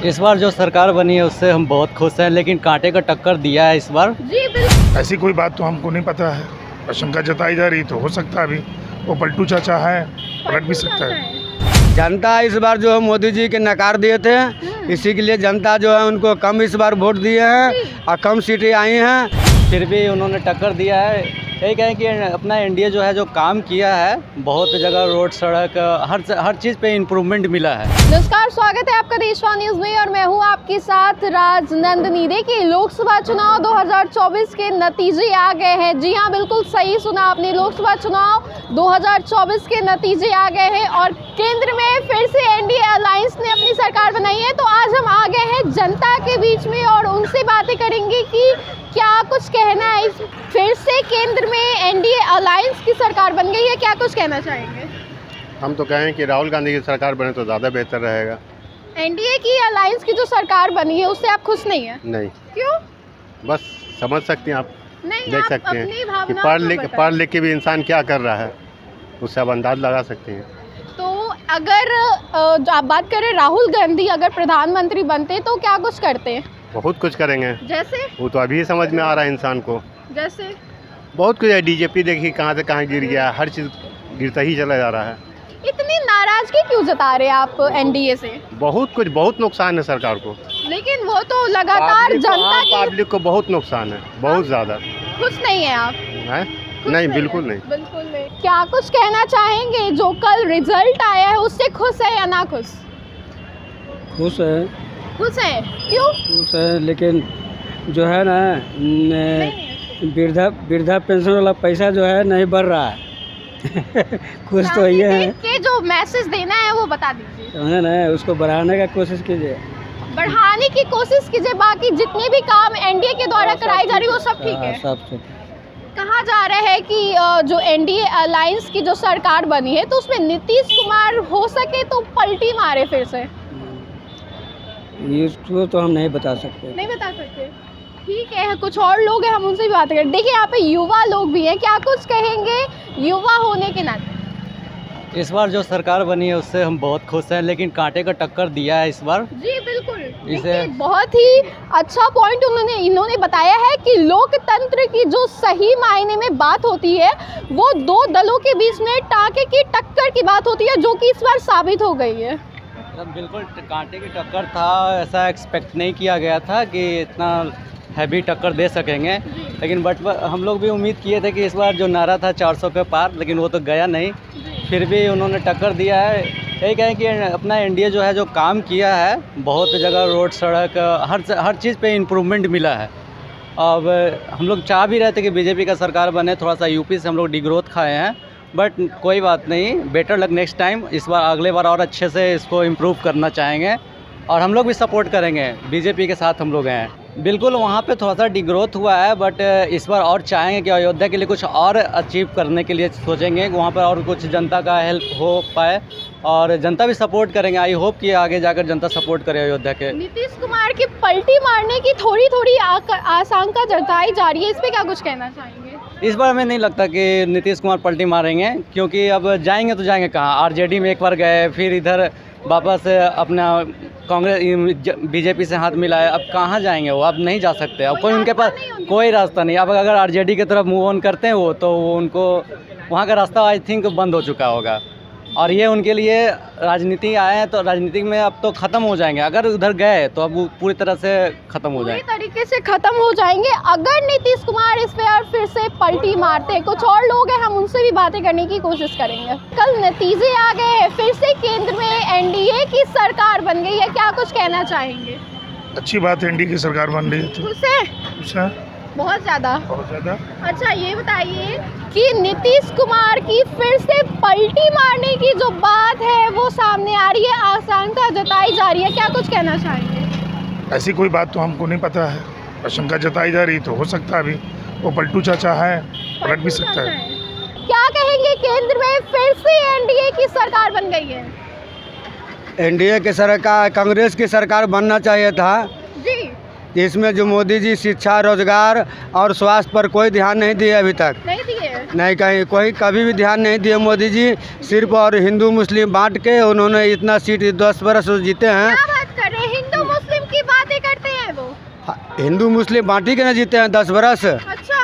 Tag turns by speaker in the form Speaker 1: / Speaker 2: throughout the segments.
Speaker 1: इस बार जो सरकार बनी है उससे हम बहुत खुश हैं, लेकिन कांटे का टक्कर दिया है इस बार।
Speaker 2: जी बिल्कुल।
Speaker 3: ऐसी कोई बात तो हमको नहीं पता है, आशंका जताई जा रही तो हो सकता है अभी वो पलटू चाचा है, पलट भी सकता है।
Speaker 4: जनता इस बार जो है मोदी जी के नकार दिए थे, इसी के लिए जनता जो है उनको कम इस बार वोट दिए हैं और कम सीटें आई हैं।
Speaker 1: फिर भी उन्होंने टक्कर दिया है। यही कहें कि अपना एनडीए जो है जो काम किया है, बहुत जगह रोड सड़क हर चीज़ पे इम्प्रूवमेंट मिला है।
Speaker 2: नमस्कार, स्वागत है आपका देशवा न्यूज़ में और मैं हूं आपके साथ राजनंदनी। देखिए, लोकसभा चुनाव 2024 के नतीजे आ गए हैं। जी हां, बिल्कुल सही सुना आपने, लोकसभा चुनाव 2024 के नतीजे आ गए हैं और केंद्र में फिर से एनडीए अलायंस ने अपनी सरकार बनाई है। तो आज हम आ गए हैं जनता के बीच में और उनसे बातें करेंगे कि क्या कुछ कहना है। फिर से केंद्र में एनडीए अलायंस की सरकार बन गई है, क्या कुछ कहना चाहेंगे?
Speaker 5: हम तो कहें कि राहुल गांधी की सरकार बने तो ज़्यादा बेहतर रहेगा।
Speaker 2: एनडीए की अलायंस की जो सरकार बनी है उससे आप खुश नहीं है?
Speaker 5: नहीं।
Speaker 2: क्यों?
Speaker 5: बस समझ सकते हैं आप,
Speaker 2: नहीं,
Speaker 5: देख
Speaker 2: आप
Speaker 5: सकते हैं कि
Speaker 2: पढ़
Speaker 5: लिख के भी इंसान क्या कर रहा है, उससे आप अंदाज लगा सकते हैं।
Speaker 2: तो अगर आप बात करें राहुल गांधी अगर प्रधानमंत्री बनते तो क्या कुछ करते?
Speaker 5: बहुत कुछ करेंगे।
Speaker 2: जैसे?
Speaker 5: वो तो अभी समझ में आ रहा है इंसान को।
Speaker 2: जैसे?
Speaker 5: बहुत कुछ है। डीजेपी देखिए कहाँ से कहाँ गिर गया, हर चीज़ गिरता ही चला जा रहा है।
Speaker 2: इतनी नाराजगी क्यों जता रहे हैं आप एनडीए से?
Speaker 5: बहुत नुकसान है सरकार को।
Speaker 2: लेकिन वो तो लगातार जनता की
Speaker 5: पब्लिक को बहुत नुकसान है, बहुत ज़्यादा।
Speaker 2: खुश नहीं है आप?
Speaker 5: है? नहीं, बिल्कुल नहीं।
Speaker 2: बिल्कुल नहीं। क्या कुछ कहना चाहेंगे, जो कल रिजल्ट आया है उससे खुश है या ना खुश?
Speaker 4: खुश है।
Speaker 2: खुश है? क्यों
Speaker 4: खुश है, लेकिन जो है ना वृद्धा पेंशन वाला पैसा जो है नहीं बढ़ रहा है। खुश तो ये है
Speaker 2: कि जो मैसेज देना है वो बता दीजिए
Speaker 4: ना, उसको बढ़ाने का कोशिश कीजिए,
Speaker 2: बढ़ाने की कोशिश कीजिए। बाकी जितने भी काम एनडीए के द्वारा कराई जा रही है वो सब ठीक है।
Speaker 4: सब ठीक।
Speaker 2: कहा जा रहा है कि जो एनडीए अलायंस की जो सरकार बनी है तो उसमें नीतीश कुमार हो सके तो पलटी मारे फिर से।
Speaker 4: इसको तो हम नहीं बता सकते।
Speaker 2: नहीं बता सकते, ठीक है। कुछ और लोग हैं, हम उनसे भी बात करें। देखिए, यहाँ पे युवा लोग भी हैं, क्या कुछ कहेंगे युवा होने के नाते?
Speaker 1: इस बार जो सरकार बनी है उससे हम बहुत खुश हैं, लेकिन कांटे का टक्कर दिया है इस बार।
Speaker 2: जी बिल्कुल।
Speaker 1: इसे
Speaker 2: बहुत ही अच्छा पॉइंट इन्होंने बताया है कि लोकतंत्र की जो सही मायने में बात होती है वो दो दलों के बीच में टाँके की टक्कर की बात होती है, जो कि इस बार साबित हो गई है।
Speaker 1: बिल्कुल कांटे की टक्कर था, ऐसा एक्सपेक्ट नहीं किया गया था कि इतना हैवी टक्कर दे सकेंगे। लेकिन हम लोग भी उम्मीद किए थे कि इस बार जो नारा था 400 के पार, लेकिन वो तो गया नहीं। फिर भी उन्होंने टक्कर दिया है। यही कहें कि अपना एनडीए जो है जो काम किया है, बहुत जगह रोड सड़क हर चीज़ पे इम्प्रूवमेंट मिला है। अब हम लोग चाह भी रहे थे कि बीजेपी का सरकार बने, थोड़ा सा यूपी से हम लोग डिग्रोथ खाए हैं, बट कोई बात नहीं, बेटर लक नेक्स्ट टाइम। इस बार अगले बार और अच्छे से इसको इम्प्रूव करना चाहेंगे और हम लोग भी सपोर्ट करेंगे, बीजेपी के साथ हम लोग हैं। बिल्कुल, वहाँ पे थोड़ा सा डिग्रोथ हुआ है, बट इस बार और चाहेंगे कि अयोध्या के लिए कुछ और अचीव करने के लिए सोचेंगे, वहाँ पर और कुछ जनता का हेल्प हो पाए और जनता भी सपोर्ट करेंगे। आई होप कि आगे जाकर जनता सपोर्ट करे अयोध्या के। नीतीश
Speaker 2: कुमार की पलटी मारने की थोड़ी आशंका जताई जा रही है, इस पर क्या कुछ कहना चाहेंगे?
Speaker 1: इस बार हमें नहीं लगता कि नीतीश कुमार पलटी मारेंगे, क्योंकि अब जाएंगे तो जाएंगे कहाँ? आरजेडी में एक बार गए, फिर इधर वापस अपना कांग्रेस बीजेपी से हाथ मिलाए, अब कहाँ जाएंगे वो? अब नहीं जा सकते, अब कोई उनके पास कोई रास्ता नहीं। अब अगर आरजेडी की तरफ मूव ऑन करते हैं वो, तो उनको वहाँ का रास्ता आई थिंक बंद हो चुका होगा और ये उनके लिए राजनीति आए हैं तो राजनीति में अब तो ख़त्म हो जाएंगे। अगर उधर गए तो अब वो पूरी तरह से ख़त्म हो जाएंगे,
Speaker 2: पूरी तरीके से ख़त्म हो जाएंगे अगर नीतीश कुमार इस पर फिर से पलटी मारते। कुछ और लोग हैं, हम उनसे भी बातें करने की कोशिश करेंगे। कल नतीजे आ गए हैं, फिर से केंद्र में एनडीए की सरकार बन गई है, क्या कुछ कहना चाहेंगे?
Speaker 3: अच्छी बात है, एनडीए की सरकार बन रही है।
Speaker 2: खुश है? बहुत ज़्यादा। अच्छा, ये बताइए कि नीतीश कुमार की फिर से पलटी मारने की जो बात है वो सामने आ रही है, आशंका जताई जा रही है, क्या कुछ कहना चाहेंगे?
Speaker 3: ऐसी कोई बात तो हमको नहीं पता है, आशंका जताई जा रही तो हो सकता है अभी वो पलटू चाचा है, पलट भी सकता है।
Speaker 2: क्या कहेंगे, केंद्र में फिर से एनडीए की सरकार बन गई है?
Speaker 4: एनडीए की सरकार, कांग्रेस की सरकार बनना चाहिए था
Speaker 2: जी।
Speaker 4: इसमें जो मोदी जी शिक्षा, रोजगार और स्वास्थ्य पर कोई ध्यान नहीं दिए अभी तक।
Speaker 2: नहीं दिए?
Speaker 4: नहीं, कहीं कभी भी ध्यान नहीं दिए मोदी जी। सिर्फ और हिंदू मुस्लिम बांट के उन्होंने इतना सीट 10 बरस जीते हैं।
Speaker 2: क्या बात कर रहे हैं? हिंदू
Speaker 4: हिंदू मुस्लिम बांटी के ना जीते हैं 10 बरस।
Speaker 2: अच्छा।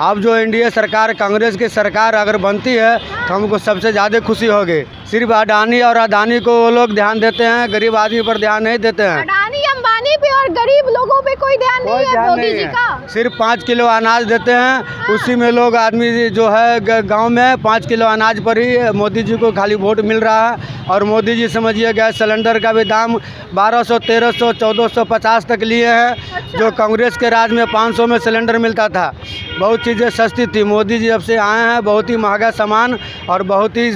Speaker 4: अब जो एनडीए सरकार, कांग्रेस की सरकार अगर बनती है तो हमको सबसे ज़्यादा खुशी होगी। सिर्फ अडानी और अदानी को वो लोग ध्यान देते हैं, गरीब आदमी पर ध्यान नहीं देते हैं।
Speaker 2: अडानी अंबानी पे और गरीब लोगों पे कोई ध्यान नहीं है मोदी जी का।
Speaker 4: सिर्फ 5 किलो अनाज देते हैं, उसी में लोग आदमी जो है गांव में 5 किलो अनाज पर ही मोदी जी को खाली वोट मिल रहा है। और मोदी जी समझिए गैस सिलेंडर का भी दाम 1200, 1300, 1450 तक लिए हैं।
Speaker 2: अच्छा।
Speaker 4: जो कांग्रेस के राज में 500 में सिलेंडर मिलता था। बहुत चीज़ें सस्ती थी। मोदी जी जब से आए हैं बहुत ही महंगा सामान और बहुत ही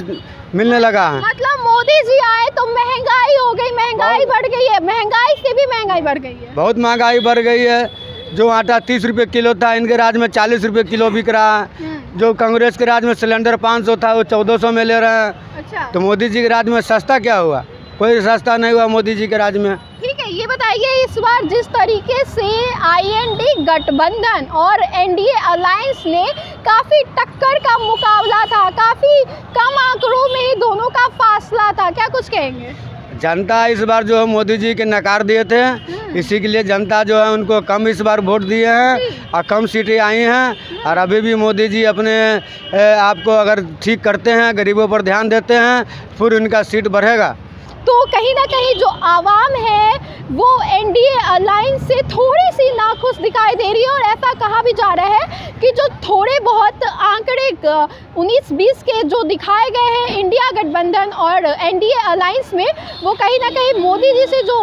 Speaker 4: मिलने लगा है।
Speaker 2: मतलब मोदी जी आए तो महंगाई हो गई, महंगाई बढ़ गई है, महंगाई से भी महंगाई बढ़ गई है।
Speaker 4: बहुत महंगाई बढ़ गई है। जो आटा 30 रुपये किलो था, इनके राज में 40 रुपये किलो बिक रहा है। जो कांग्रेस के राज में सिलेंडर 500 था, वो 1400 में ले रहे हैं।
Speaker 2: अच्छा।
Speaker 4: तो मोदी जी के राज में सस्ता क्या हुआ? कोई सस्ता नहीं हुआ मोदी जी के राज में।
Speaker 2: ठीक है, ये बताइए इस बार जिस तरीके से आईएनडी गठबंधन और एनडीए अलायंस ने काफ़ी टक्कर का मुकाबला था, काफ़ी कम आंकड़ों में दोनों का फासला था, क्या कुछ कहेंगे?
Speaker 4: जनता इस बार जो है मोदी जी के नकार दिए थे, इसी के लिए जनता जो है उनको कम इस बार वोट दिए हैं और कम सीटें आई हैं। और अभी भी मोदी जी अपने आपको अगर ठीक करते हैं, गरीबों पर ध्यान देते हैं, फिर उनका सीट बढ़ेगा।
Speaker 2: तो कहीं ना कहीं जो आवाम है वो एनडीए अलायंस से थोड़ी सी नाखुश दिखाई दे रही है। और ऐसा कहा भी जा रहा है कि जो थोड़े बहुत आंकड़े 19-20 के जो दिखाए गए हैं इंडिया गठबंधन और एनडीए अलायंस में, वो कहीं ना कहीं मोदी जी से जो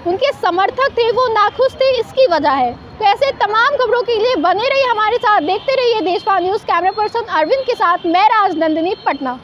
Speaker 2: उनके समर्थक थे वो नाखुश थे, इसकी वजह है। तो ऐसे तमाम खबरों के लिए बने रहिए हमारे साथ, देखते रहिए Deshpal news. Camera person Arvind के साथ मैं राजनंदिनी, पटना।